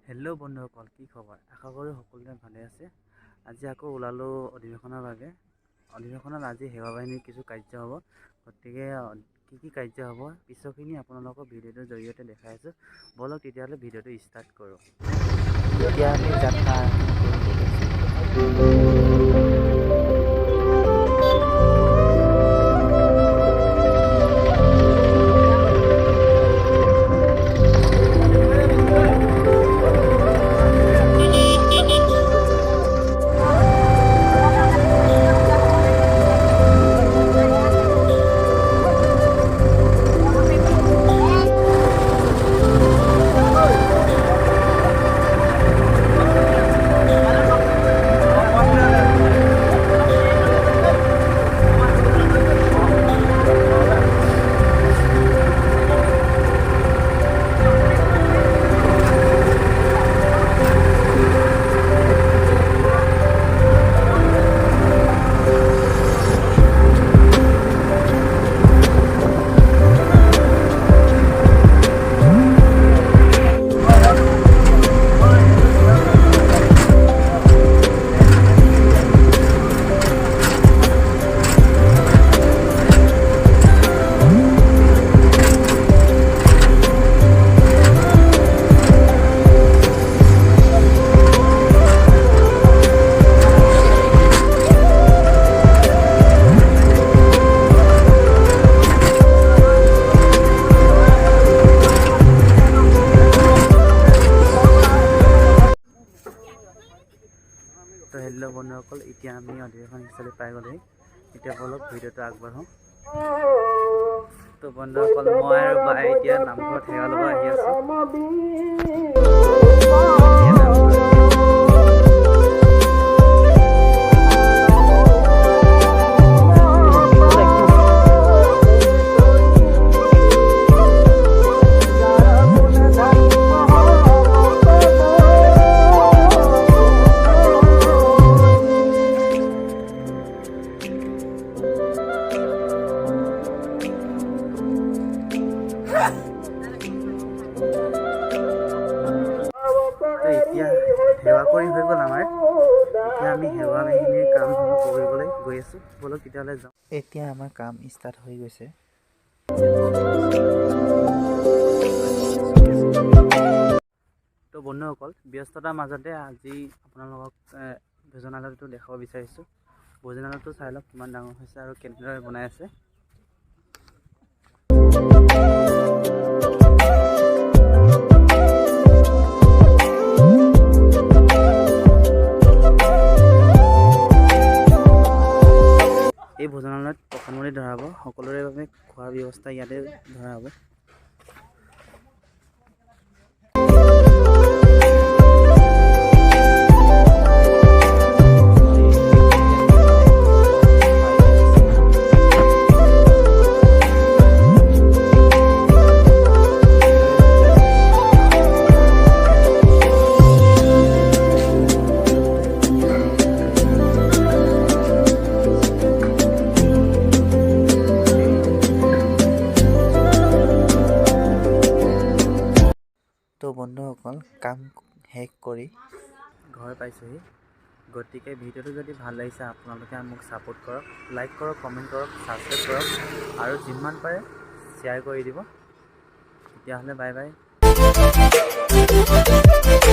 Hello' বন্ধুসকল, কি খবৰ? আশা কৰোঁ সকলোৱে ভালে আছে। আজি আকৌ ওলালোঁ অধিৱেশনৰ বাবে। অধিৱেশনত আজি সেৱা বাহিনীৰ কিছু কাৰ্য হ'ব, গতিকে কি কাৰ্য হ'ব পিছৰখিনি আপোনালোকক ভিডিঅ'টোৰ জৰিয়তে দেখাই আছোঁ। ব'লক তেতিয়াহ'লে ভিডিঅ'টো ষ্টাৰ্ট কৰোঁ। এতিয়া আমি যাত্ৰা তো হেল্ল' বন্ধুসকল, এতিয়া আমি অধিৱেশনস্থলী পাই গ'লোহি। এতিয়া বলক ভিডিঅ'টো আগবাঢ়োঁ। তো বন্ধুসকল, মই আৰু বাই এতিয়া নামঘৰত সেৱা ল'ব আহি আছোঁ। এতিয়া সেৱা কৰি হৈ গ'ল আমাৰ। এতিয়া আমি সেৱা বাহিনীৰ কামসমূহ কৰিবলৈ গৈ আছোঁ। ব'লক তেতিয়াহ'লে যাওঁ। এতিয়া আমাৰ কাম ষ্টাৰ্ট হৈ গৈছে। তো বন্ধুসকল, ব্যস্ততাৰ মাজতে আজি আপোনালোকক ভোজনালয়টো দেখাব বিচাৰিছোঁ। ভোজনালয়টো চাই লওক কিমান ডাঙৰ হৈছে আৰু কেনেদৰে বনাই আছে। এই ভোজনালয়ত প্ৰসাদমুলি ধৰা হ'ব। সকলোৰে বাবে খোৱাৰ ব্যৱস্থা ইয়াতে ধৰা হ'ব। তো বন্ধুসকল, কাম শেষ কৰি ঘৰ পাইছোঁহি। গতিকে ভিডিঅ'টো যদি ভাল লাগিছে আপোনালোকে মোক ছাপোৰ্ট কৰক, লাইক কৰক, কমেণ্ট কৰক, ছাবস্ক্ৰাইব কৰক আৰু যিমান পাৰে শ্বেয়াৰ কৰি দিব। তেতিয়াহ'লে বাই বাই।